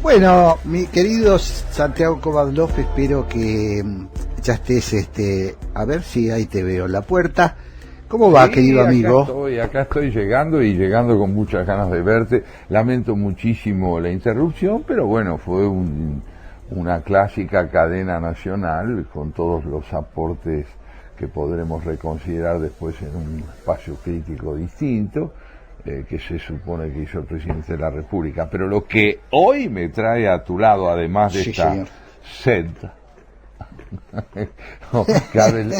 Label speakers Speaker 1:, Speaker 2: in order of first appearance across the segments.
Speaker 1: Bueno, mi querido Santiago Kovadlov, espero que ya estés, a ver si ahí te veo en la puerta. ¿Cómo va, querido amigo?
Speaker 2: Acá estoy llegando con muchas ganas de verte. Lamento muchísimo la interrupción, pero bueno, fue una clásica cadena nacional con todos los aportes que podremos reconsiderar después en un espacio crítico distinto. Que se supone que hizo el presidente de la República, pero lo que hoy me trae a tu lado, además de esta sed, que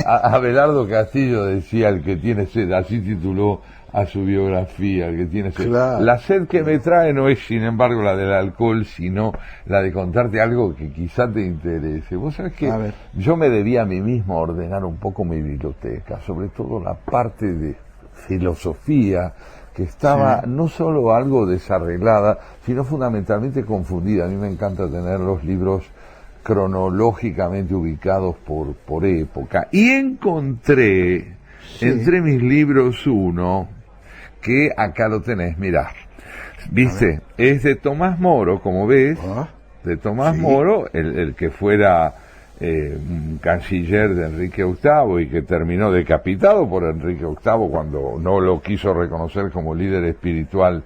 Speaker 2: Abelardo Castillo decía: el que tiene sed, así tituló a su biografía, el que tiene sed. Claro. La sed que me trae no es, sin embargo, la del alcohol, sino la de contarte algo que quizá te interese. Vos sabés que yo me debía a mí mismo ordenar un poco mi biblioteca, sobre todo la parte de filosofía, que estaba no solo algo desarreglada, sino fundamentalmente confundida. A mí me encanta tener los libros cronológicamente ubicados por época. Y encontré entre mis libros uno que acá lo tenés, mirá. ¿Viste? Es de Tomás Moro, como ves, de Tomás Moro, el que fuera canciller de Enrique VIII y que terminó decapitado por Enrique VIII cuando no lo quiso reconocer como líder espiritual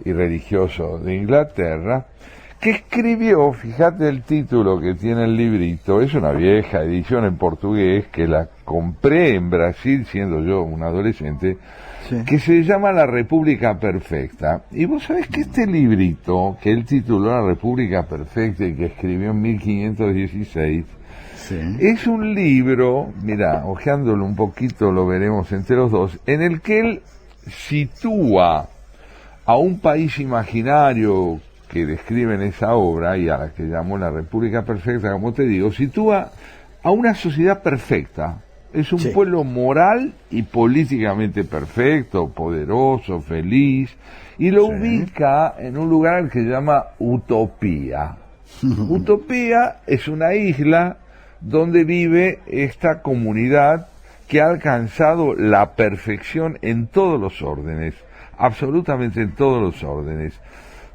Speaker 2: y religioso de Inglaterra, que escribió, fíjate el título que tiene el librito, es una vieja edición en portugués que la compré en Brasil siendo yo un adolescente, que se llama La República Perfecta. Y vos sabés que este librito, que él tituló La República Perfecta y que escribió en 1516, es un libro, mira, hojeándolo un poquito lo veremos entre los dos, en el que él sitúa a un país imaginario que describe en esa obra, y a la que llamó La República Perfecta, como te digo, sitúa a una sociedad perfecta. Es un pueblo moral y políticamente perfecto, poderoso, feliz, y lo ubica en un lugar que se llama Utopía. Utopía es una isla donde vive esta comunidad que ha alcanzado la perfección en todos los órdenes, absolutamente en todos los órdenes.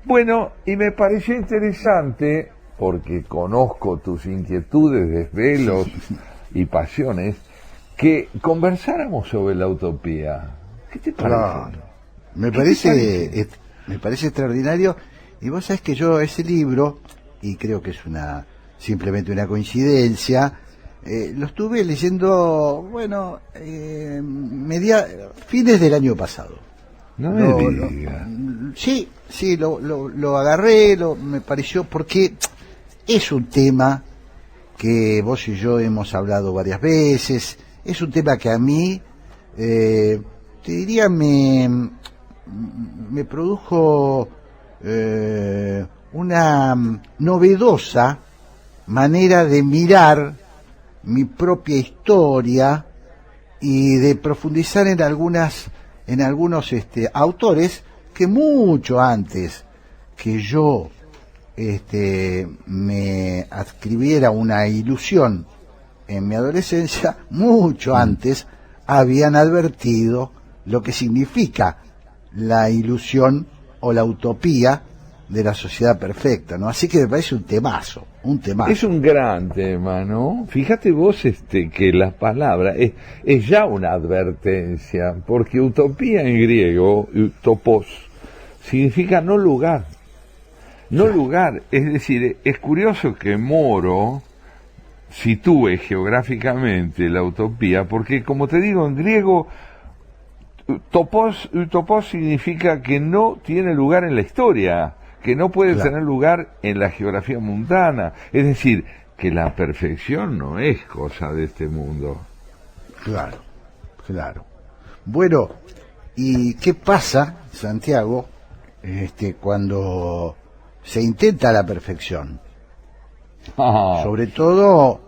Speaker 2: Bueno, y me pareció interesante, porque conozco tus inquietudes, desvelos y pasiones, que conversáramos sobre la utopía. ¿Qué te parece?
Speaker 1: Claro. Me parece extraordinario, y vos sabés que yo ese libro, y creo que es simplemente una coincidencia, lo estuve leyendo, bueno, fines del año pasado.
Speaker 2: No me digas.
Speaker 1: Sí, lo agarré, me pareció, porque es un tema que vos y yo hemos hablado varias veces, es un tema que a mí, te diría, me produjo una novedosa manera de mirar mi propia historia y de profundizar en algunos autores que mucho antes que yo me adscribiera una ilusión en mi adolescencia, mucho antes habían advertido lo que significa la ilusión o la utopía de la sociedad perfecta, ¿no? Así que me parece un temazo.
Speaker 2: Es un gran tema, ¿no? Fíjate vos que la palabra es ya una advertencia, porque utopía en griego, utopos, significa no lugar. No lugar, es decir, es curioso que Moro sitúe geográficamente la utopía, porque como te digo, en griego utopos significa que no tiene lugar en la historia, que no puede tener lugar en la geografía mundana, es decir, que la perfección no es cosa de este mundo.
Speaker 1: Claro. Bueno, ¿y qué pasa, Santiago, cuando se intenta la perfección? Sobre todo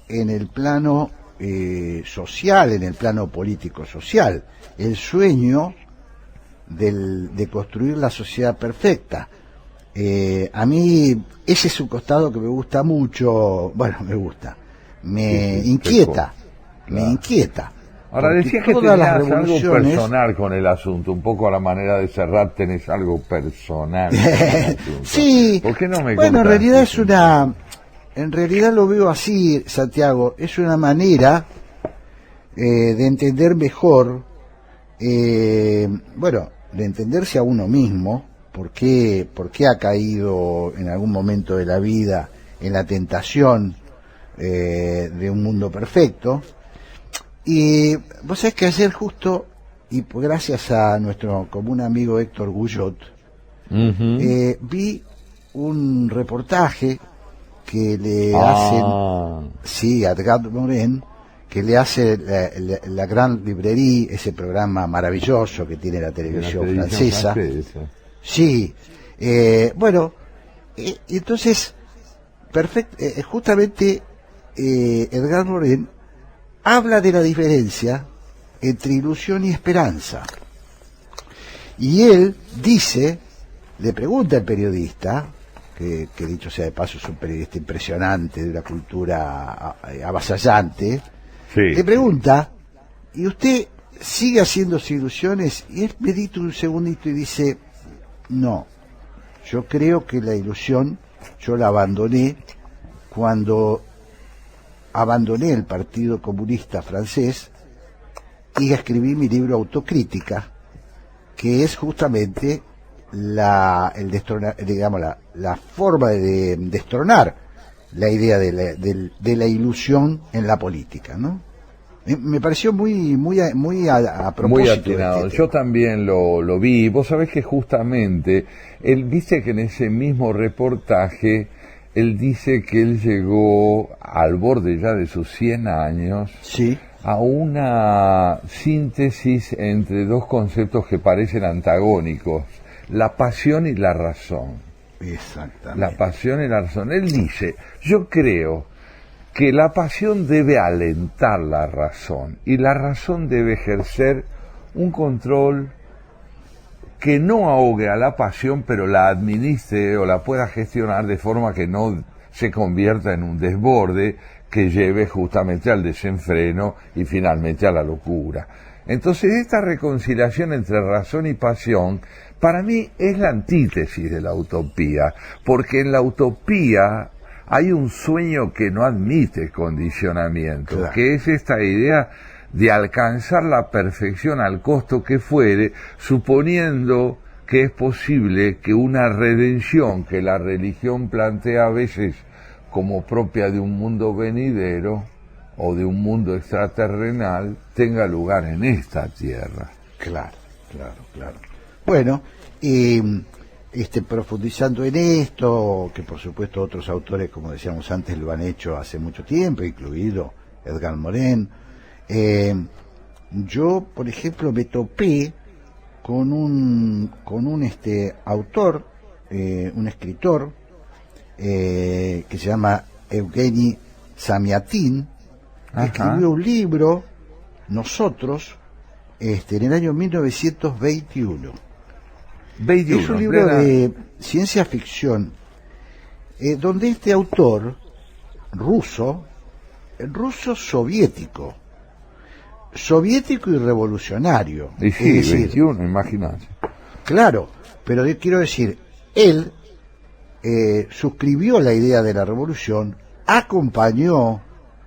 Speaker 1: en el plano social, en el plano político social, el sueño de construir la sociedad perfecta. A mí ese es un costado que me gusta mucho, me inquieta,
Speaker 2: Ahora decías que tenías algo personal con el asunto, un poco a la manera de cerrar tenés algo personal con el asunto.
Speaker 1: Sí,
Speaker 2: ¿Por qué no me
Speaker 1: bueno, en realidad
Speaker 2: eso?
Speaker 1: en realidad lo veo así, Santiago, es una manera de entender mejor, bueno, de entenderse a uno mismo, por qué ha caído en algún momento de la vida en la tentación de un mundo perfecto. Y vos sabés que ayer justo, y gracias a nuestro común amigo Héctor Guyot, vi un reportaje que le hacen, sí, a Edgar Morin, que le hace la Gran Librería, ese programa maravilloso que tiene la televisión francesa. Sí, bueno, entonces, justamente Edgar Morin habla de la diferencia entre ilusión y esperanza. Y él dice, le pregunta al periodista, que dicho sea de paso es un periodista impresionante, de una cultura avasallante, le pregunta, ¿y usted sigue haciéndose ilusiones? Y él medita un segundito y dice, no, yo creo que la ilusión yo la abandoné cuando abandoné el Partido Comunista francés y escribí mi libro Autocrítica, que es justamente la forma de destronar la idea de la ilusión en la política, ¿no? Me pareció muy a propósito.
Speaker 2: Muy atinado. Yo también lo vi. Vos sabés que justamente, él dice que en ese mismo reportaje, él dice que él llegó al borde ya de sus 100 años
Speaker 1: sí,
Speaker 2: a una síntesis entre dos conceptos que parecen antagónicos, la pasión y la razón.
Speaker 1: Exactamente.
Speaker 2: La pasión y la razón. Él dice, yo creo que la pasión debe alentar la razón y la razón debe ejercer un control que no ahogue a la pasión, pero la administre o la pueda gestionar de forma que no se convierta en un desborde que lleve justamente al desenfreno y finalmente a la locura. Entonces esta reconciliación entre razón y pasión para mí es la antítesis de la utopía, porque en la utopía hay un sueño que no admite condicionamiento, claro, que es esta idea de alcanzar la perfección al costo que fuere, suponiendo que es posible que una redención que la religión plantea a veces como propia de un mundo venidero o de un mundo extraterrenal tenga lugar en esta tierra.
Speaker 1: Claro. Bueno, profundizando en esto, que por supuesto otros autores, como decíamos antes, lo han hecho hace mucho tiempo, incluido Edgar Morin. Yo, por ejemplo, me topé con un autor, un escritor, que se llama Evgeny Zamyatin, que escribió un libro, Nosotros, en el año 1921. Es un libro de ciencia ficción, donde este autor ruso soviético y revolucionario.
Speaker 2: Y sí, es decir, 21, imagínate.
Speaker 1: Claro, pero yo quiero decir, él suscribió la idea de la revolución, acompañó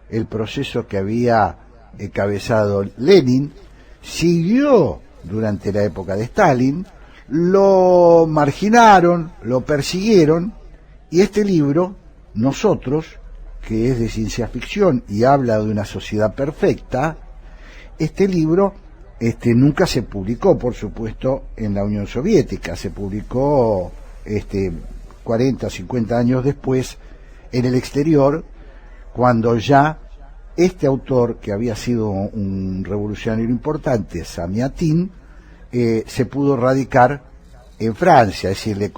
Speaker 1: el proceso que había encabezado Lenin, siguió durante la época de Stalin, lo marginaron, lo persiguieron, y este libro, Nosotros, que es de ciencia ficción y habla de una sociedad perfecta, este libro nunca se publicó, por supuesto, en la Unión Soviética, se publicó 40, 50 años después en el exterior, cuando ya este autor, que había sido un revolucionario importante, Zamyatin, se pudo radicar en Francia, es decir, le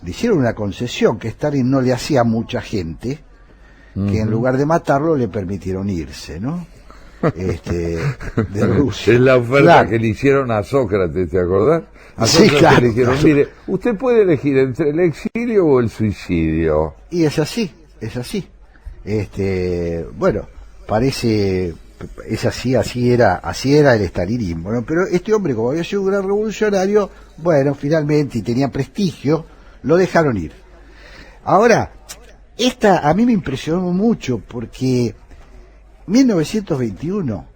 Speaker 1: hicieron una concesión que Stalin no le hacía a mucha gente, que en lugar de matarlo le permitieron irse, ¿no? De Rusia.
Speaker 2: Es la oferta que le hicieron a Sócrates, ¿te acordás? A Sócrates
Speaker 1: claro,
Speaker 2: le dijeron, mire, usted puede elegir entre el exilio o el suicidio.
Speaker 1: Y es así. Bueno, parece es así era el estalinismo, ¿no? Pero este hombre, como había sido un gran revolucionario, bueno, finalmente, y tenía prestigio, lo dejaron ir. Ahora, esta a mí me impresionó mucho porque 1921,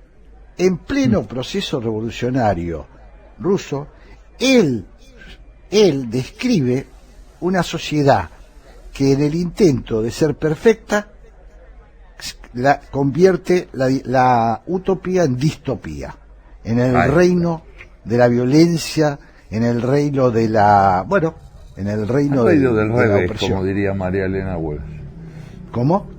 Speaker 1: en pleno proceso revolucionario ruso, él describe una sociedad que en el intento de ser perfecta convierte la utopía en distopía, en el reino de la violencia, en el reino de la, bueno, en el reino
Speaker 2: del revés, como diría María Elena Walsh.
Speaker 1: ¿Cómo?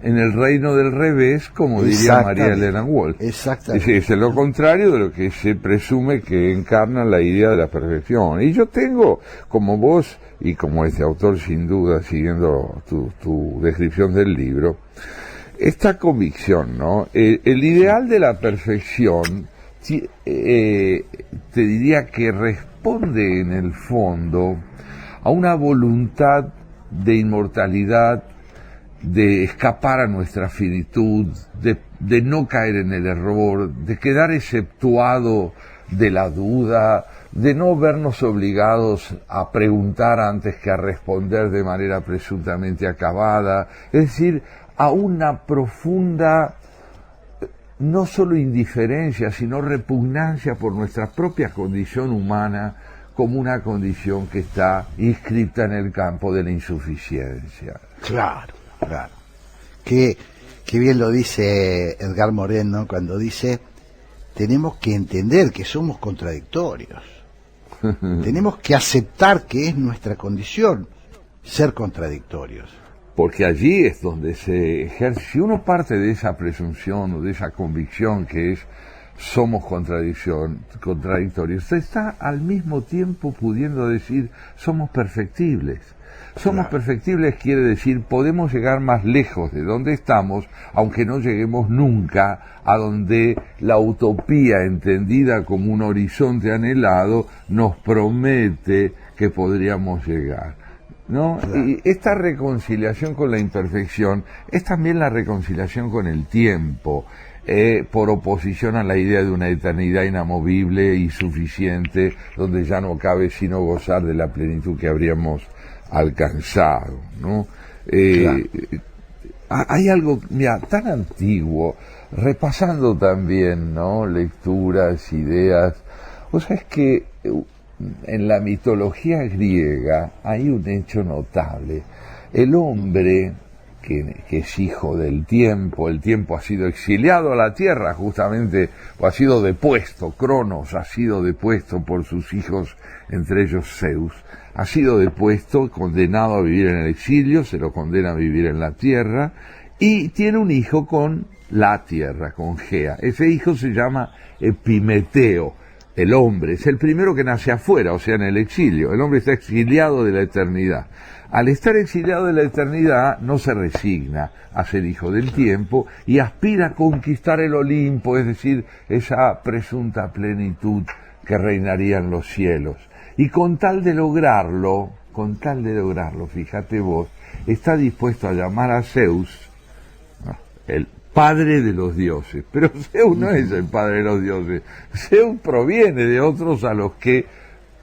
Speaker 2: En el reino del revés, como diría María Elena Walsh.
Speaker 1: Exactamente.
Speaker 2: Es lo contrario de lo que se presume que encarna la idea de la perfección. Y yo tengo, como vos y como este autor, sin duda, siguiendo tu descripción del libro, esta convicción, ¿no? El ideal de la perfección, te diría que responde en el fondo a una voluntad de inmortalidad, de escapar a nuestra finitud, de no caer en el error, de quedar exceptuado de la duda, de no vernos obligados a preguntar antes que a responder de manera presuntamente acabada, es decir, a una profunda, no solo indiferencia, sino repugnancia por nuestra propia condición humana como una condición que está inscrita en el campo de la insuficiencia.
Speaker 1: Claro. Qué bien lo dice Edgar Morin, ¿no? Cuando dice, tenemos que entender que somos contradictorios. Tenemos que aceptar que es nuestra condición ser contradictorios.
Speaker 2: Porque allí es donde se ejerce, si uno parte de esa presunción o de esa convicción que es somos contradictorios, se está al mismo tiempo pudiendo decir somos perfectibles. Somos perfectibles quiere decir podemos llegar más lejos de donde estamos, aunque no lleguemos nunca a donde la utopía entendida como un horizonte anhelado nos promete que podríamos llegar, ¿no? Y esta reconciliación con la imperfección es también la reconciliación con el tiempo, por oposición a la idea de una eternidad inamovible y suficiente, donde ya no cabe sino gozar de la plenitud que habríamos alcanzado, ¿no? Hay algo, mira, tan antiguo, repasando también, ¿no? Lecturas, ideas. O sea, es que en la mitología griega hay un hecho notable. El hombre que es hijo del tiempo, el tiempo ha sido exiliado a la tierra justamente, o ha sido depuesto, Cronos ha sido depuesto por sus hijos, entre ellos Zeus, ha sido depuesto, condenado a vivir en el exilio, se lo condena a vivir en la tierra, y tiene un hijo con la tierra, con Gea. Ese hijo se llama Epimeteo, el hombre, es el primero que nace afuera, o sea, en el exilio. El hombre está exiliado de la eternidad. Al estar exiliado de la eternidad, no se resigna a ser hijo del tiempo y aspira a conquistar el Olimpo, es decir, esa presunta plenitud que reinaría en los cielos. Y con tal de lograrlo, fíjate vos, está dispuesto a llamar a Zeus, el padre de los dioses. Pero Zeus no es el padre de los dioses. Zeus proviene de otros a los que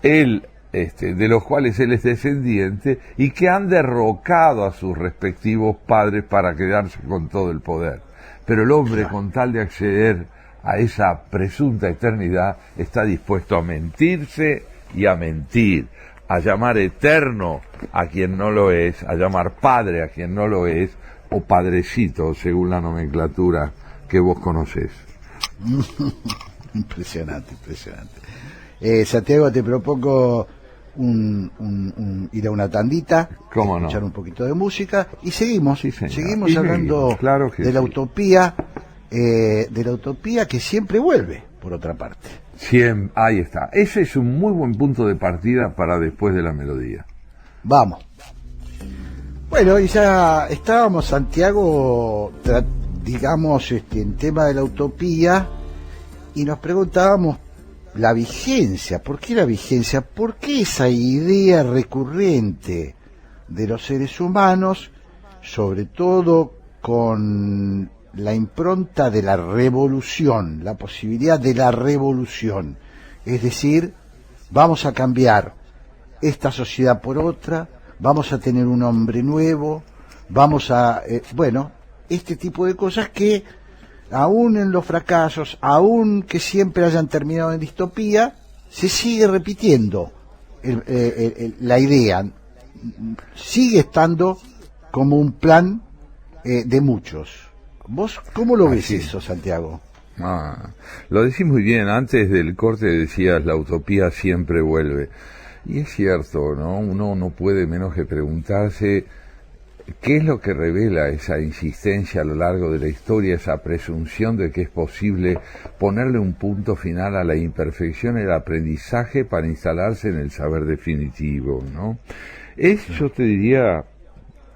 Speaker 2: él, de los cuales él es descendiente, y que han derrocado a sus respectivos padres para quedarse con todo el poder. Pero el hombre, con tal de acceder a esa presunta eternidad, está dispuesto a mentirse y a mentir, a llamar eterno a quien no lo es, a llamar padre a quien no lo es, o padrecito, según la nomenclatura que vos conocés.
Speaker 1: Impresionante. Santiago, te propongo ir a una tandita, escuchar un poquito de música y seguimos hablando de la utopía, que siempre vuelve, por otra parte.
Speaker 2: Ahí está. Ese es un muy buen punto de partida para después de la melodía.
Speaker 1: Vamos. Bueno, y ya estábamos, Santiago, digamos, en tema de la utopía, y nos preguntábamos la vigencia. ¿Por qué la vigencia? ¿Por qué esa idea recurrente de los seres humanos, sobre todo con la impronta de la revolución, la posibilidad de la revolución. Es decir, vamos a cambiar esta sociedad por otra, vamos a tener un hombre nuevo, vamos a... bueno, este tipo de cosas que, aún en los fracasos, aún que siempre hayan terminado en distopía, se sigue repitiendo la idea, sigue estando como un plan de muchos. ¿Vos cómo lo ves eso, Santiago?
Speaker 2: Lo decís muy bien. Antes del corte decías, la utopía siempre vuelve. Y es cierto, ¿no? Uno no puede menos que preguntarse qué es lo que revela esa insistencia a lo largo de la historia, esa presunción de que es posible ponerle un punto final a la imperfección en el aprendizaje para instalarse en el saber definitivo, ¿no? Yo te diría,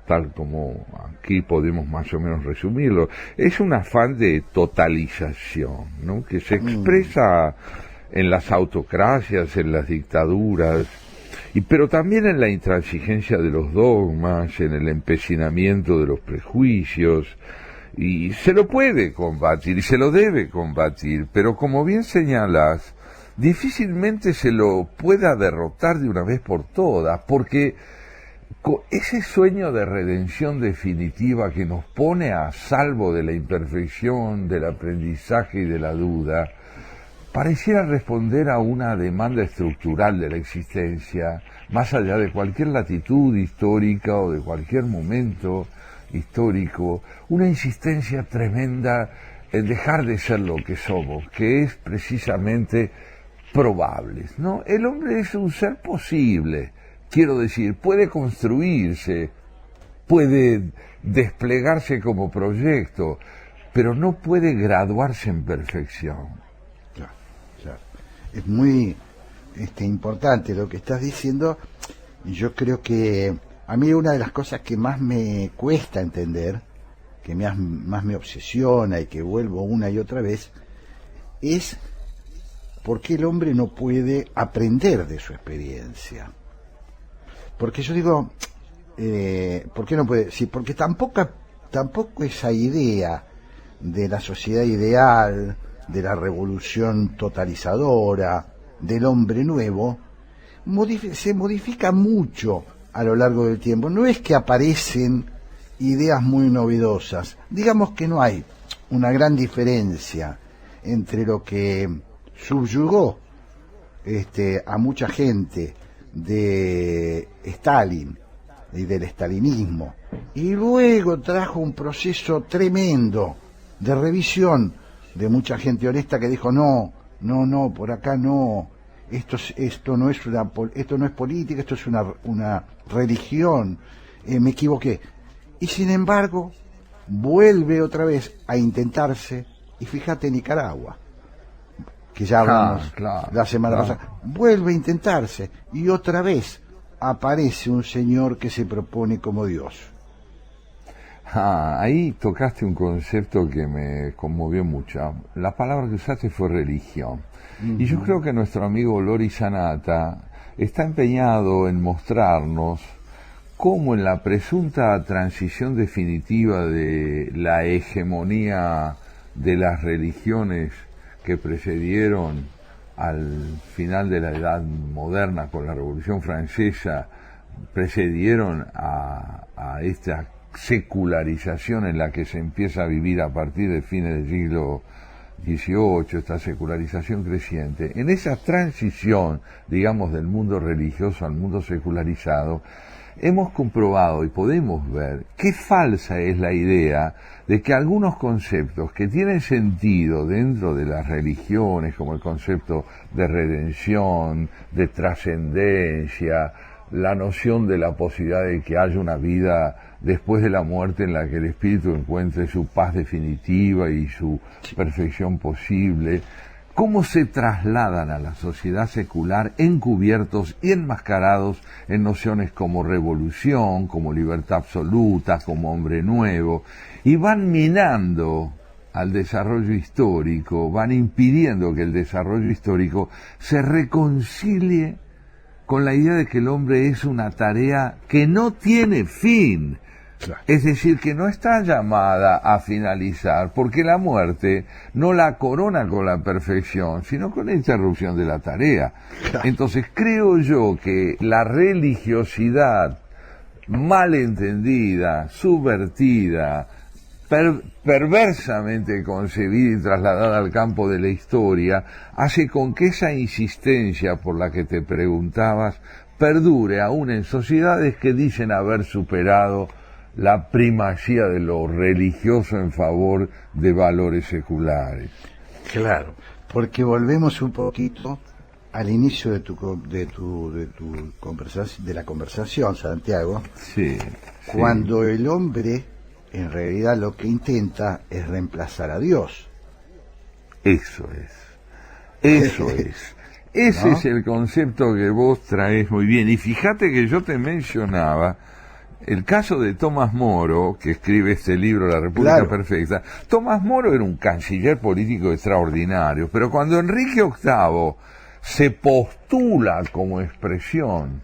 Speaker 2: tal como aquí podemos más o menos resumirlo, es un afán de totalización, ¿no? Que se expresa en las autocracias, en las dictaduras, pero también en la intransigencia de los dogmas, en el empecinamiento de los prejuicios, y se lo puede combatir y se lo debe combatir, pero como bien señalas, difícilmente se lo pueda derrotar de una vez por todas, porque ese sueño de redención definitiva que nos pone a salvo de la imperfección, del aprendizaje y de la duda, pareciera responder a una demanda estructural de la existencia, más allá de cualquier latitud histórica o de cualquier momento histórico, una insistencia tremenda en dejar de ser lo que somos, que es precisamente probables, ¿no? El hombre es un ser posible, quiero decir, puede construirse, puede desplegarse como proyecto, pero no puede graduarse en perfección.
Speaker 1: Claro. Es muy importante lo que estás diciendo, y yo creo que a mí una de las cosas que más me cuesta entender, que más me obsesiona y que vuelvo una y otra vez, es por qué el hombre no puede aprender de su experiencia. Porque yo digo, ¿por qué no puede? Sí, porque tampoco esa idea de la sociedad ideal, de la revolución totalizadora, del hombre nuevo, se modifica mucho a lo largo del tiempo. No es que aparecen ideas muy novedosas. Digamos que no hay una gran diferencia entre lo que subyugó a mucha gente de Stalin y del stalinismo, y luego trajo un proceso tremendo de revisión de mucha gente honesta que dijo no, por acá no, esto no es política, esto es una religión, me equivoqué. Y sin embargo vuelve otra vez a intentarse, y fíjate Nicaragua, que ya hablamos la semana pasada, vuelve a intentarse, y otra vez aparece un señor que se propone como Dios.
Speaker 2: Ahí tocaste un concepto que me conmovió mucho. La palabra que usaste fue religión. Y yo creo que nuestro amigo Lori Sanata está empeñado en mostrarnos cómo en la presunta transición definitiva de la hegemonía de las religiones que precedieron al final de la Edad Moderna con la Revolución Francesa, precedieron a esta secularización en la que se empieza a vivir a partir de fines del siglo XVIII, esta secularización creciente. En esa transición, digamos, del mundo religioso al mundo secularizado, hemos comprobado y podemos ver qué falsa es la idea de que algunos conceptos que tienen sentido dentro de las religiones, como el concepto de redención, de trascendencia, la noción de la posibilidad de que haya una vida después de la muerte en la que el espíritu encuentre su paz definitiva y su perfección posible, cómo se trasladan a la sociedad secular encubiertos y enmascarados en nociones como revolución, como libertad absoluta, como hombre nuevo, y van minando al desarrollo histórico, van impidiendo que el desarrollo histórico se reconcilie con la idea de que el hombre es una tarea que no tiene fin, Claro. Es decir, que no está llamada a finalizar, porque la muerte no la corona con la perfección, sino con la interrupción de la tarea. Claro. Entonces creo yo que la religiosidad mal entendida, subvertida, perversamente concebida y trasladada al campo de la historia, hace con que esa insistencia por la que te preguntabas perdure aún en sociedades que dicen haber superado la primacía de lo religioso en favor de valores seculares.
Speaker 1: Claro, porque volvemos un poquito al inicio de tu conversación, de la conversación, Santiago.
Speaker 2: Sí.
Speaker 1: Cuando el hombre, en realidad, lo que intenta es reemplazar a Dios.
Speaker 2: Eso es. Ese, ¿no?, es el concepto que vos traes muy bien. Y fíjate que yo te mencionaba el caso de Tomás Moro, que escribe este libro, La República, claro, Perfecta. Tomás Moro era un canciller político extraordinario, pero cuando Enrique VIII se postula como expresión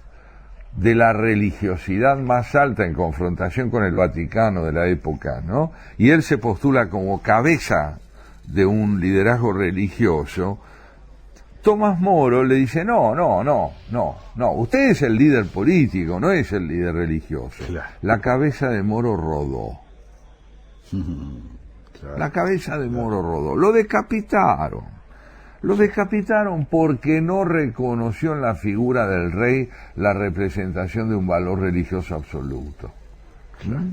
Speaker 2: de la religiosidad más alta en confrontación con el Vaticano de la época, ¿no?, y él se postula como cabeza de un liderazgo religioso, Tomás Moro le dice, no, usted es el líder político, no es el líder religioso. Claro. La cabeza de Moro rodó. Claro. La cabeza de Moro rodó. Lo decapitaron porque no reconoció en la figura del rey la representación de un valor religioso absoluto.
Speaker 1: Claro.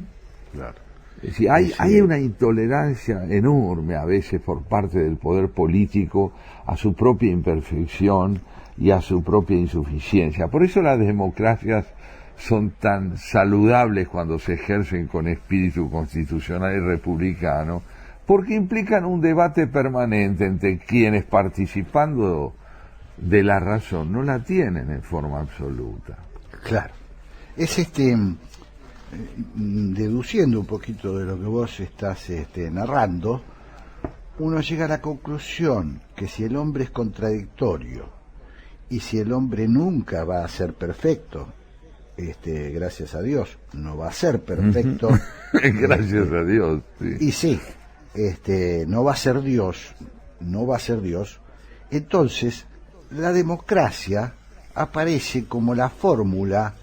Speaker 1: Claro.
Speaker 2: Es decir, hay una intolerancia enorme a veces por parte del poder político a su propia imperfección y a su propia insuficiencia. Por eso las democracias son tan saludables cuando se ejercen con espíritu constitucional y republicano, porque implican un debate permanente entre quienes, participando de la razón, no la tienen en forma absoluta.
Speaker 1: Claro. Es deduciendo un poquito de lo que vos estás narrando, uno llega a la conclusión que si el hombre es contradictorio y si el hombre nunca va a ser perfecto, gracias a Dios, no va a ser perfecto.
Speaker 2: Gracias a Dios. Sí.
Speaker 1: Y sí, no va a ser Dios, entonces la democracia aparece como la fórmula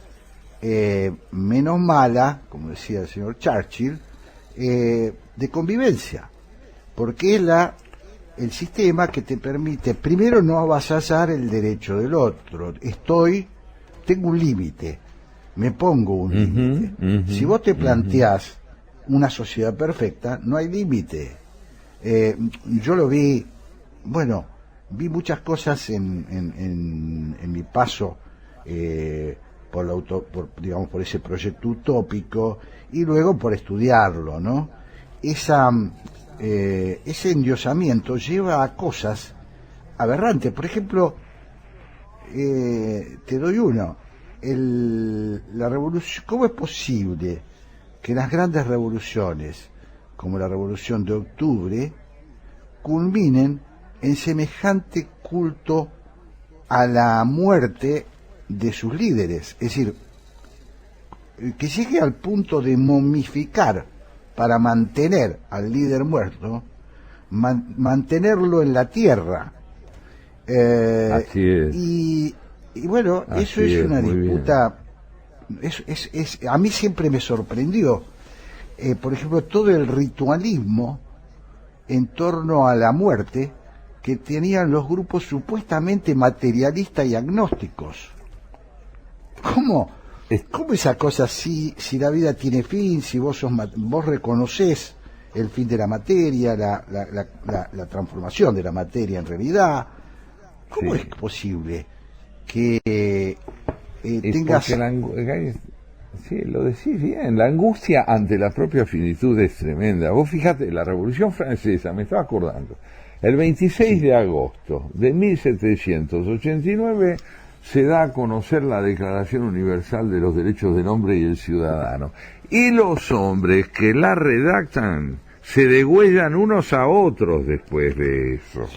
Speaker 1: menos mala, como decía el señor Churchill, de convivencia, porque es el sistema que te permite, primero, no avasallar el derecho del otro. Tengo un límite, me pongo un límite. Si vos te planteás una sociedad perfecta, no hay límite. Yo lo vi, vi muchas cosas en mi paso por ese proyecto utópico y luego por estudiarlo, ¿no? Ese endiosamiento lleva a cosas aberrantes. Por ejemplo, te doy uno, la revolución. ¿Cómo es posible que las grandes revoluciones, como la Revolución de Octubre, culminen en semejante culto a la muerte de sus líderes? Es decir, que llegue al punto de momificar para mantener al líder muerto, mantenerlo en la tierra.
Speaker 2: Así es.
Speaker 1: Y bueno, así eso es una disputa. A mí siempre me sorprendió, por ejemplo, todo el ritualismo en torno a la muerte que tenían los grupos supuestamente materialistas y agnósticos. ¿Cómo esa cosa, si la vida tiene fin, si vos reconocés el fin de la materia, la transformación de la materia en realidad? ¿Cómo es posible que tengas...
Speaker 2: Sí, lo decís bien, la angustia ante la propia finitud es tremenda. Vos fíjate, la Revolución Francesa, me estaba acordando, el 26 de agosto de 1789 se da a conocer la Declaración Universal de los Derechos del Hombre y el Ciudadano. Y los hombres que la redactan se degüellan unos a otros después de eso.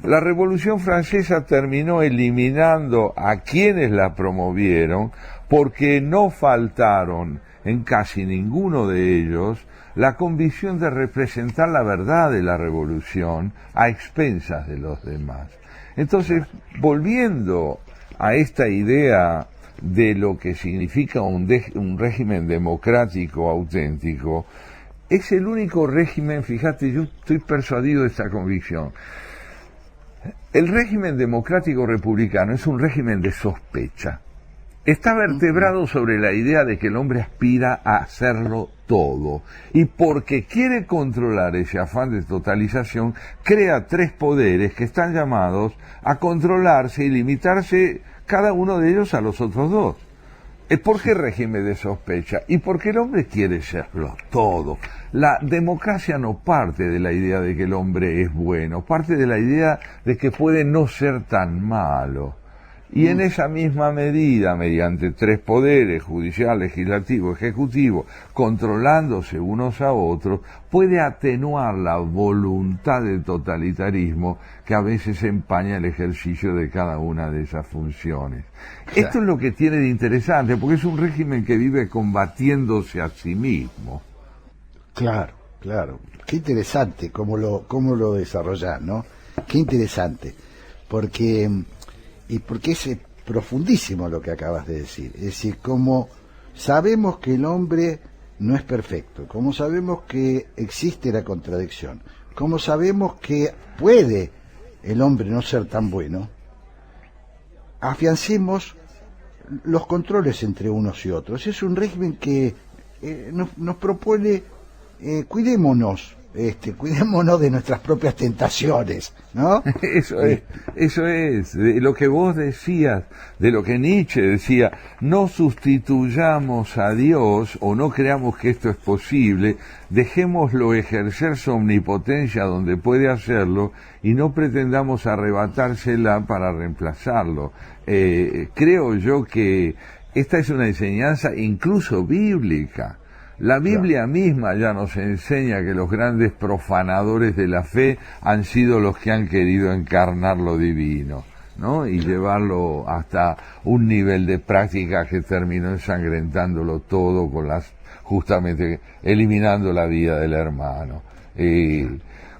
Speaker 2: La Revolución Francesa terminó eliminando a quienes la promovieron porque no faltaron en casi ninguno de ellos la convicción de representar la verdad de la revolución a expensas de los demás. Entonces, volviendo a esta idea de lo que significa un régimen democrático auténtico, es el único régimen, fíjate, yo estoy persuadido de esta convicción. El régimen democrático republicano es un régimen de sospecha. Está vertebrado sobre la idea de que el hombre aspira a hacerlo todo. Y porque quiere controlar ese afán de totalización, crea tres poderes que están llamados a controlarse y limitarse cada uno de ellos a los otros dos. ¿Por qué régimen de sospecha? Y porque el hombre quiere serlo todo. La democracia no parte de la idea de que el hombre es bueno, parte de la idea de que puede no ser tan malo. Y en esa misma medida, mediante tres poderes, judicial, legislativo, ejecutivo, controlándose unos a otros, puede atenuar la voluntad del totalitarismo que a veces empaña el ejercicio de cada una de esas funciones. Claro. Esto es lo que tiene de interesante, porque es un régimen que vive combatiéndose a sí mismo.
Speaker 1: Claro, claro. Qué interesante cómo lo desarrollás, ¿no? Qué interesante. Porque es profundísimo lo que acabas de decir. Es decir, como sabemos que el hombre no es perfecto, como sabemos que existe la contradicción, como sabemos que puede el hombre no ser tan bueno, afiancemos los controles entre unos y otros. Es un régimen que nos propone, cuidémonos de nuestras propias tentaciones, ¿no?
Speaker 2: Eso es, de lo que vos decías, de lo que Nietzsche decía, no sustituyamos a Dios o no creamos que esto es posible, dejémoslo ejercer su omnipotencia donde puede hacerlo y no pretendamos arrebatársela para reemplazarlo. Creo yo que esta es una enseñanza incluso bíblica. La Biblia misma ya nos enseña que los grandes profanadores de la fe han sido los que han querido encarnar lo divino, ¿no? Y llevarlo hasta un nivel de práctica que terminó ensangrentándolo todo justamente eliminando la vida del hermano.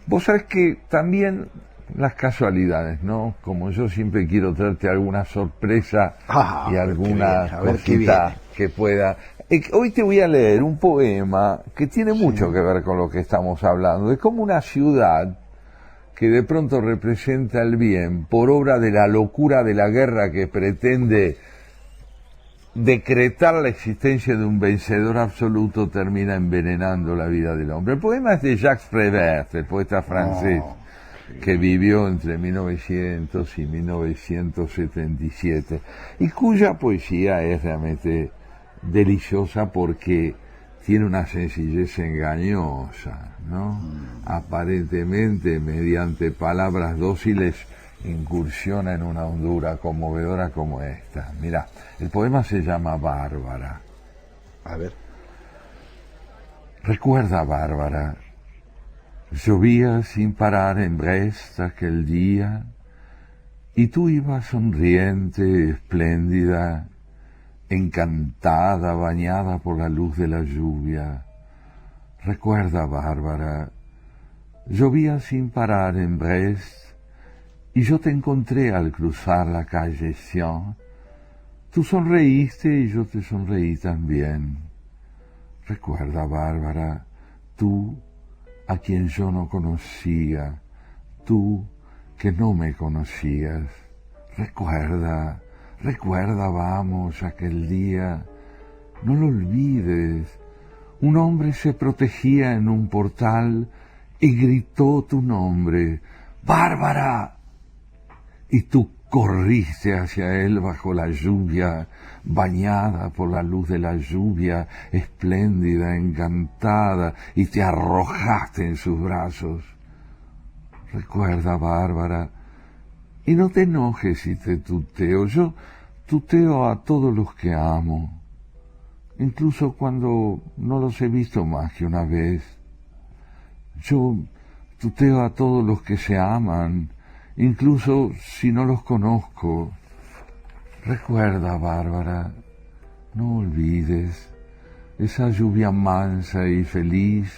Speaker 2: Vos sabés que también las casualidades, ¿no? Como yo siempre quiero traerte alguna sorpresa y alguna cosita que pueda. Hoy te voy a leer un poema que tiene mucho que ver con lo que estamos hablando. Es como una ciudad que de pronto representa el bien por obra de la locura de la guerra que pretende decretar la existencia de un vencedor absoluto, termina envenenando la vida del hombre. El poema es de Jacques Prévert, el poeta francés, que vivió entre 1900 y 1977, y cuya poesía es realmente deliciosa porque tiene una sencillez engañosa, ¿no? Aparentemente, mediante palabras dóciles, incursiona en una hondura conmovedora como esta. Mira, el poema se llama Bárbara.
Speaker 1: A ver.
Speaker 2: Recuerda, Bárbara, llovía sin parar en Brest aquel día, y tú ibas sonriente, espléndida, encantada, bañada por la luz de la lluvia. Recuerda, Bárbara, llovía sin parar en Brest, y yo te encontré al cruzar la calle Sion. Tú sonreíste y yo te sonreí también. Recuerda, Bárbara, tú a quien yo no conocía, tú que no me conocías. Recuerda, vamos, aquel día, no lo olvides. Un hombre se protegía en un portal y gritó tu nombre, ¡Bárbara! Y tú corriste hacia él bajo la lluvia, bañada por la luz de la lluvia, espléndida, encantada, y te arrojaste en sus brazos. Recuerda, Bárbara, y no te enojes si te tuteo. Yo tuteo a todos los que amo, incluso cuando no los he visto más que una vez. Yo tuteo a todos los que se aman, incluso si no los conozco. Recuerda, Bárbara, no olvides esa lluvia mansa y feliz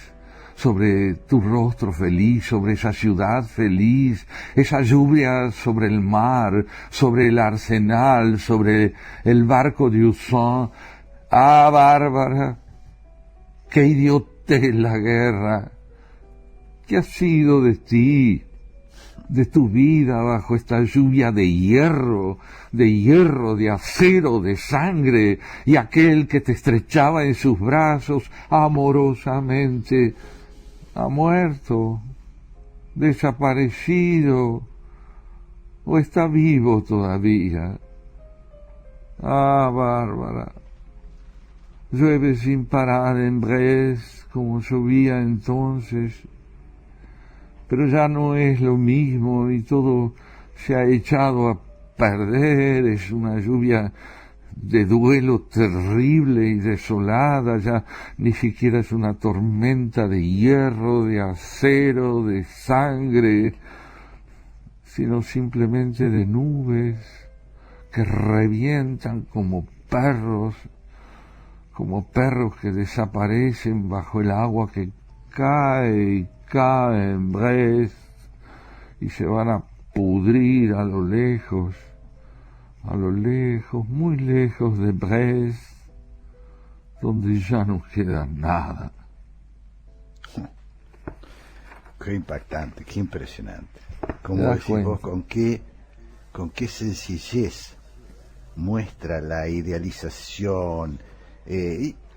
Speaker 2: sobre tu rostro feliz, sobre esa ciudad feliz, esa lluvia sobre el mar, sobre el arsenal, sobre el barco de Uson. Ah, Bárbara, qué idiotez la guerra. ¿Qué ha sido de ti, de tu vida bajo esta lluvia de hierro, de acero, de sangre, y aquel que te estrechaba en sus brazos amorosamente, ha muerto, desaparecido, o está vivo todavía? Ah, Bárbara, llueve sin parar en Brest como llovía entonces, pero ya no es lo mismo y todo se ha echado a perder. Es una lluvia de duelo terrible y desolada, ya ni siquiera es una tormenta de hierro, de acero, de sangre, sino simplemente de nubes que revientan como perros que desaparecen bajo el agua que cae y cae en Brest y se van a pudrir a lo lejos, muy lejos de Brest, donde ya no queda nada.
Speaker 1: Qué impactante, qué impresionante. Como decís vos, con qué sencillez muestra la idealización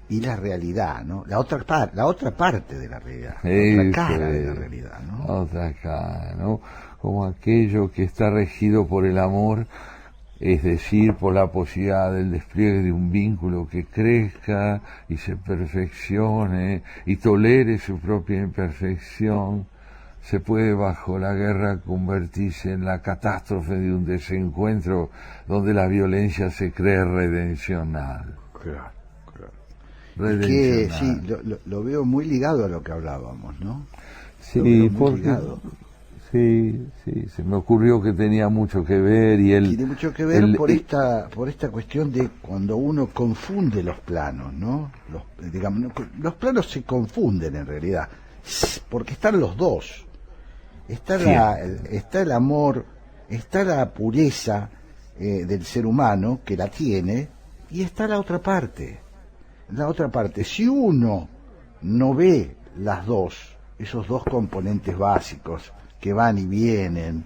Speaker 1: y la realidad, ¿no? La otra parte de la realidad, la otra cara de la realidad, ¿no?
Speaker 2: Otra cara, ¿no? Como aquello que está regido por el amor, es decir, por la posibilidad del despliegue de un vínculo que crezca y se perfeccione y tolere su propia imperfección, se puede bajo la guerra convertirse en la catástrofe de un desencuentro donde la violencia se cree redencional.
Speaker 1: Claro. Que sí, lo veo muy ligado a lo que hablábamos, ¿no?
Speaker 2: Sí, porque sí, se me ocurrió que tenía mucho que ver y
Speaker 1: tiene mucho que ver por esta cuestión de cuando uno confunde los planos, ¿no? Los planos se confunden en realidad, porque están los dos. Está el amor, está la pureza del ser humano que la tiene, y está la otra parte. Si uno no ve esos dos componentes básicos que van y vienen,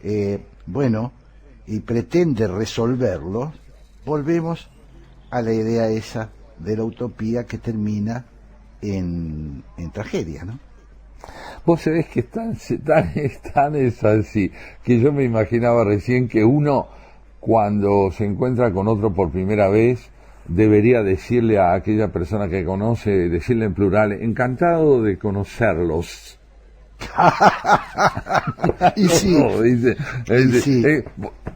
Speaker 1: y pretende resolverlos, volvemos a la idea esa de la utopía que termina en tragedia, ¿no?
Speaker 2: Vos sabés que tan es así, que yo me imaginaba recién que uno, cuando se encuentra con otro por primera vez, debería decirle a aquella persona que conoce, decirle en plural, encantado de conocerlos.
Speaker 1: Y sí,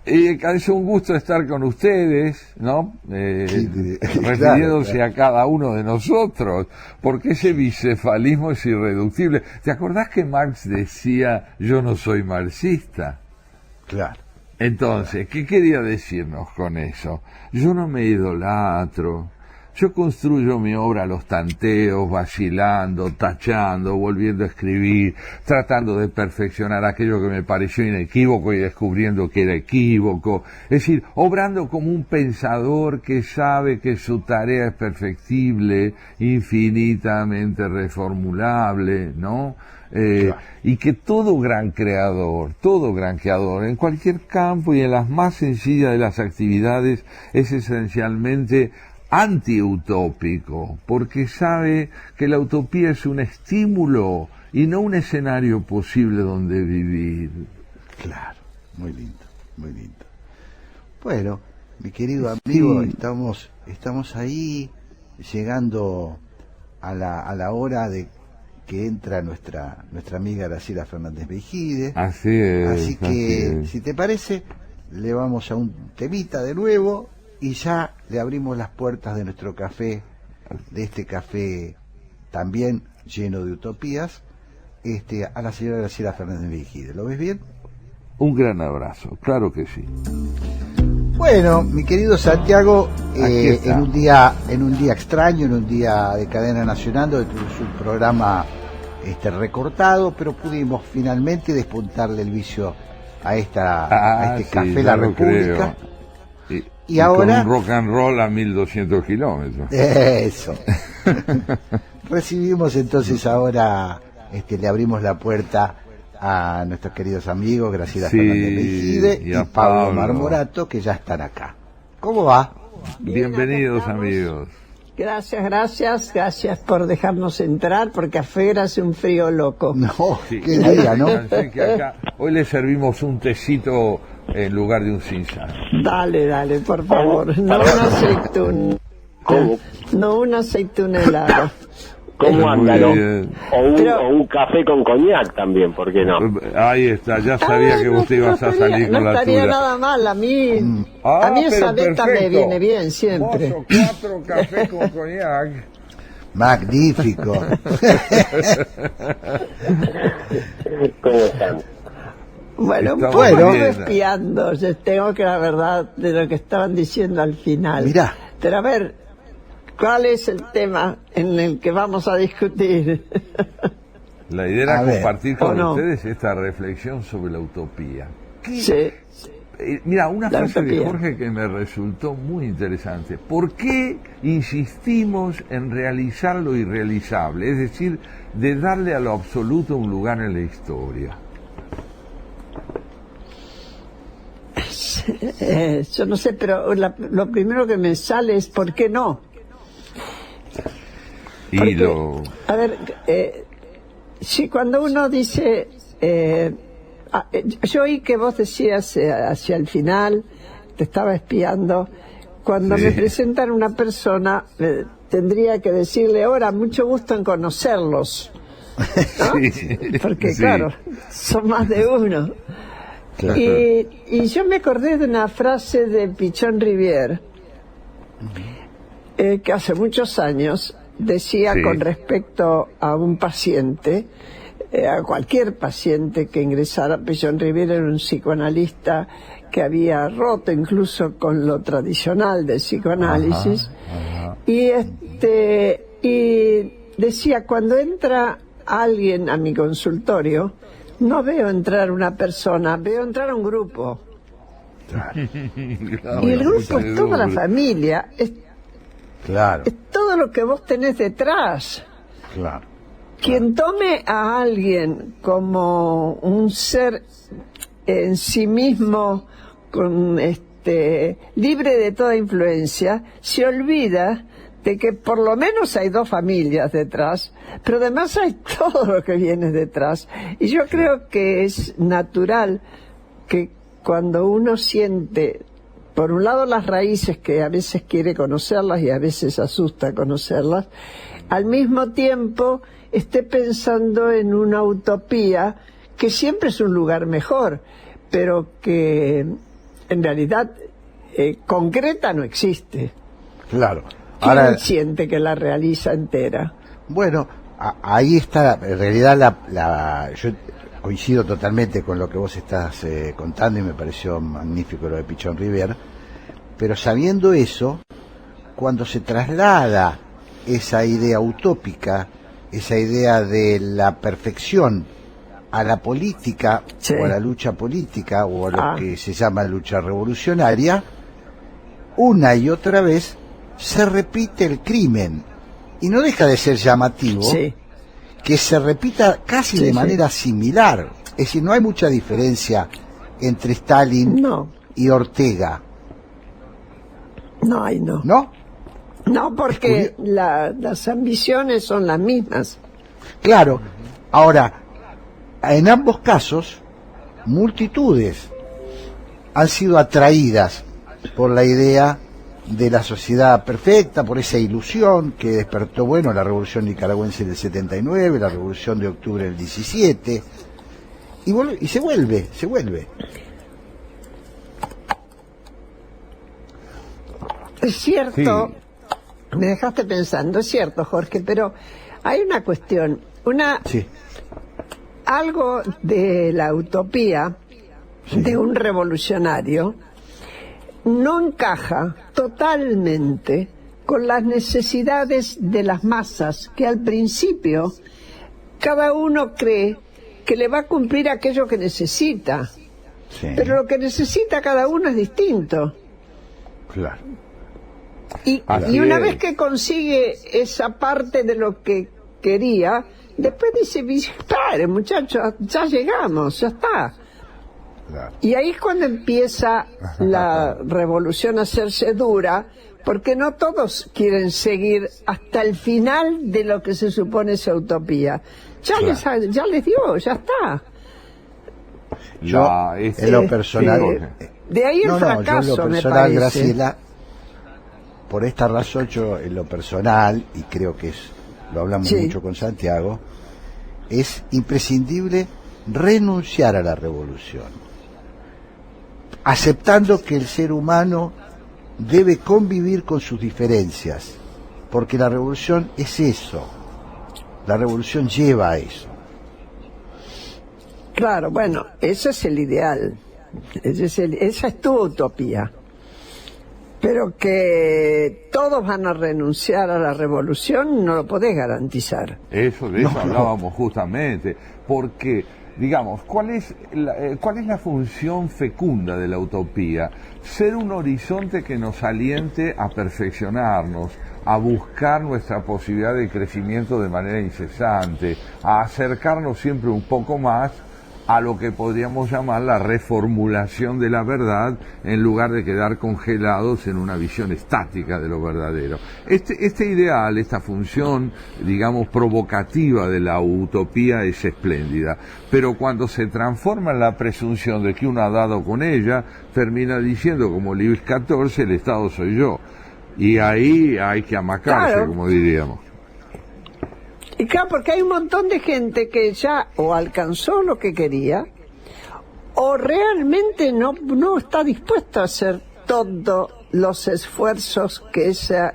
Speaker 2: es un gusto estar con ustedes, ¿no? Refiriéndose
Speaker 1: claro.
Speaker 2: a cada uno de nosotros, porque ese bicefalismo es irreductible. ¿Te acordás que Marx decía, yo no soy marxista?
Speaker 1: Claro.
Speaker 2: Entonces, ¿qué quería decirnos con eso? Yo no me idolatro. Yo construyo mi obra a los tanteos, vacilando, tachando, volviendo a escribir, tratando de perfeccionar aquello que me pareció inequívoco y descubriendo que era equívoco. Es decir, obrando como un pensador que sabe que su tarea es perfectible, infinitamente reformulable, ¿no? Y que todo gran creador, en cualquier campo y en las más sencillas de las actividades, es esencialmente antiutópico, porque sabe que la utopía es un estímulo y no un escenario posible donde vivir.
Speaker 1: Claro, muy lindo. Bueno, mi querido amigo, estamos ahí llegando a la hora de que entra nuestra amiga Graciela Fernández Mejide.
Speaker 2: Así
Speaker 1: que, si te parece, le vamos a un temita de nuevo y ya le abrimos las puertas de nuestro café, de este café también lleno de utopías, a la señora Graciela Fernández Vigide. ¿Lo ves bien?
Speaker 2: Un gran abrazo, claro que sí.
Speaker 1: Bueno, mi querido Santiago, en un día extraño, en un día de cadena nacional, donde tuvimos un programa recortado, pero pudimos finalmente despuntarle el vicio a este Café La República. Y ahora
Speaker 2: con un rock and roll a 1200 kilómetros.
Speaker 1: Eso. Recibimos entonces ahora, le abrimos la puerta a nuestros queridos amigos Graciela Fernández Vigide y Pablo Marmorato, que ya están acá. ¿Cómo va?
Speaker 2: Bienvenidos, amigos.
Speaker 3: Gracias por dejarnos entrar, porque afuera hace un frío loco.
Speaker 1: No, qué día, ¿no?
Speaker 2: Que acá, hoy le servimos un tecito en lugar de un cinzano.
Speaker 3: Dale, por favor. No una aceituna. No una aceituna helada.
Speaker 4: ¿Cómo andan? O un café con coñac también, ¿por qué no?
Speaker 2: Ahí está, ya sabía que usted ibas a salir con la tuya.
Speaker 3: No estaría nada mal, a mí esa beta me viene bien siempre.
Speaker 2: 4 cafés con coñac.
Speaker 1: Magnífico.
Speaker 4: ¿Cómo están?
Speaker 3: Bueno, un poco espiando, tengo que la verdad de lo que estaban diciendo al final.
Speaker 1: Mirá.
Speaker 3: Pero a ver, ¿cuál es el tema en el que vamos a discutir?
Speaker 2: La idea era compartir con ustedes esta reflexión sobre la utopía.
Speaker 3: Sí.
Speaker 2: Mira, una frase de Jorge que me resultó muy interesante. ¿Por qué insistimos en realizar lo irrealizable? Es decir, de darle a lo absoluto un lugar en la historia.
Speaker 3: Yo no sé, pero lo primero que me sale es ¿por qué no? Porque, a ver, si cuando uno dice, yo oí que vos decías hacia el final, te estaba espiando, cuando me presentan una persona, tendría que decirle, ahora, mucho gusto en conocerlos, ¿no? Porque claro, son más de uno. Claro. Y yo me acordé de una frase de Pichon Rivière, que hace muchos años decía con respecto a un paciente, a cualquier paciente que ingresara. Pichon Rivière era un psicoanalista que había roto incluso con lo tradicional del psicoanálisis. Y decía, cuando entra alguien a mi consultorio, no veo entrar una persona, veo entrar un grupo. Y el grupo es toda la familia, es todo lo que vos tenés detrás. Quien tome a alguien como un ser en sí mismo, con libre de toda influencia, se olvida de que por lo menos hay 2 familias detrás, pero además hay todo lo que viene detrás. Y yo creo que es natural que cuando uno siente, por un lado, las raíces, que a veces quiere conocerlas y a veces asusta conocerlas, al mismo tiempo esté pensando en una utopía que siempre es un lugar mejor, pero que en realidad concreta no existe.
Speaker 1: Claro.
Speaker 3: ¿Quién siente que la realiza entera?
Speaker 1: Bueno, ahí está, en realidad yo coincido totalmente con lo que vos estás contando y me pareció magnífico lo de Pichon Rivière, pero sabiendo eso, cuando se traslada esa idea utópica, esa idea de la perfección a la política o a la lucha política o a lo que se llama lucha revolucionaria, una y otra vez se repite el crimen y no deja de ser llamativo que se repita casi de manera similar. Es decir, no hay mucha diferencia entre Stalin y Ortega. ¿No?
Speaker 3: No, porque las ambiciones son las mismas.
Speaker 1: Claro. Ahora, en ambos casos, multitudes han sido atraídas por la idea de la sociedad perfecta, por esa ilusión que despertó, la revolución nicaragüense del 79, la revolución de octubre del 17, y se vuelve.
Speaker 3: Es cierto, me dejaste pensando, es cierto, Jorge, pero hay una cuestión, algo de la utopía de un revolucionario no encaja totalmente con las necesidades de las masas, que al principio cada uno cree que le va a cumplir aquello que necesita. Sí. Pero lo que necesita cada uno es distinto.
Speaker 1: Claro.
Speaker 3: Y una vez que consigue esa parte de lo que quería, después dice, espere muchachos, ya llegamos, ya está. Claro. Y ahí es cuando empieza la revolución a hacerse dura, porque no todos quieren seguir hasta el final de lo que se supone esa utopía. Ya les dio, ya está.
Speaker 1: Yo, en lo personal...
Speaker 3: de ahí el fracaso,
Speaker 1: yo en lo personal,
Speaker 3: me parece.
Speaker 1: Graciela, por esta razón, yo en lo personal, y creo que lo hablamos mucho con Santiago, es imprescindible renunciar a la revolución, aceptando que el ser humano debe convivir con sus diferencias, porque la revolución es eso, la revolución lleva a eso.
Speaker 3: Claro, bueno, ese es el ideal, esa es tu utopía, pero que todos van a renunciar a la revolución no lo podés garantizar.
Speaker 2: De eso hablábamos justamente, porque, digamos, ¿cuál es la función fecunda de la utopía? Ser un horizonte que nos aliente a perfeccionarnos, a buscar nuestra posibilidad de crecimiento de manera incesante, a acercarnos siempre un poco más a lo que podríamos llamar la reformulación de la verdad, en lugar de quedar congelados en una visión estática de lo verdadero. Este ideal, esta función, digamos, provocativa de la utopía es espléndida, pero cuando se transforma en la presunción de que uno ha dado con ella, termina diciendo, como Luis XIV, el Estado soy yo. Y ahí hay que amacarse, claro, como diríamos.
Speaker 3: Y claro, porque hay un montón de gente que ya o alcanzó lo que quería o realmente no está dispuesto a hacer todos los esfuerzos que esa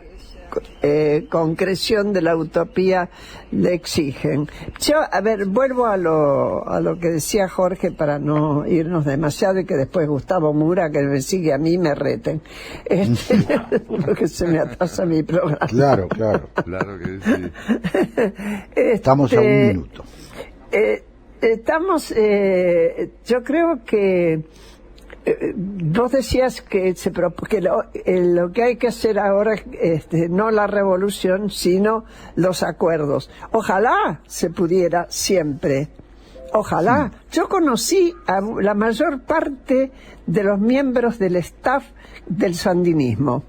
Speaker 3: concreción de la utopía le exigen. Yo, a ver, vuelvo a lo que decía Jorge para no irnos demasiado y que después Gustavo Mura, que me sigue a mí, me reten. Porque se me atrasa mi programa.
Speaker 1: Claro que sí. Estamos a un minuto.
Speaker 3: Yo creo que vos decías que lo que hay que hacer ahora es no la revolución, sino los acuerdos. Ojalá se pudiera siempre. Ojalá. Yo conocí a la mayor parte de los miembros del staff del sandinismo.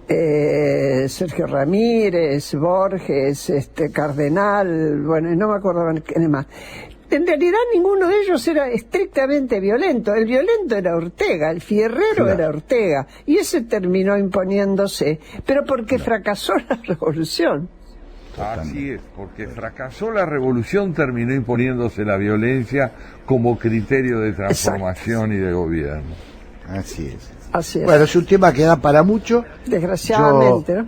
Speaker 3: Sergio Ramírez, Borges, Cardenal, bueno, no me acuerdo quién más. En realidad ninguno de ellos era estrictamente violento. El violento era Ortega, el fierrero era Ortega, y ese terminó imponiéndose, pero porque fracasó la revolución.
Speaker 2: Así es, porque fracasó la revolución, terminó imponiéndose la violencia como criterio de transformación. Exacto. Y de gobierno.
Speaker 1: Así es.
Speaker 3: Así es.
Speaker 1: Bueno, es un tema que da para mucho.
Speaker 3: Desgraciadamente, ¿no?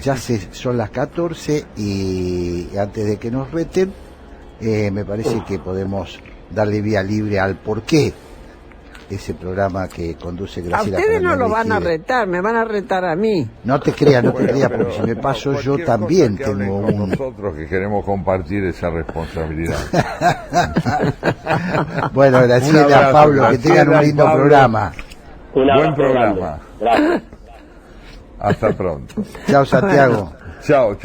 Speaker 1: Ya son las 14 y antes de que nos reten, me parece que podemos darle vía libre al porqué ese programa que conduce Graciela.
Speaker 3: A ustedes no lo van a retar, me van a retar a mí.
Speaker 1: No te creas, porque si me paso yo también tengo un...
Speaker 2: Nosotros que queremos compartir esa responsabilidad.
Speaker 1: Bueno, Graciela, Pablo, que tengan un lindo programa.
Speaker 2: Buen programa. Gracias. Hasta pronto.
Speaker 1: Chao, Santiago.
Speaker 2: Chao.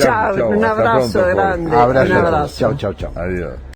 Speaker 3: Un abrazo grande.
Speaker 1: Abrazo. Chao.
Speaker 2: Adiós.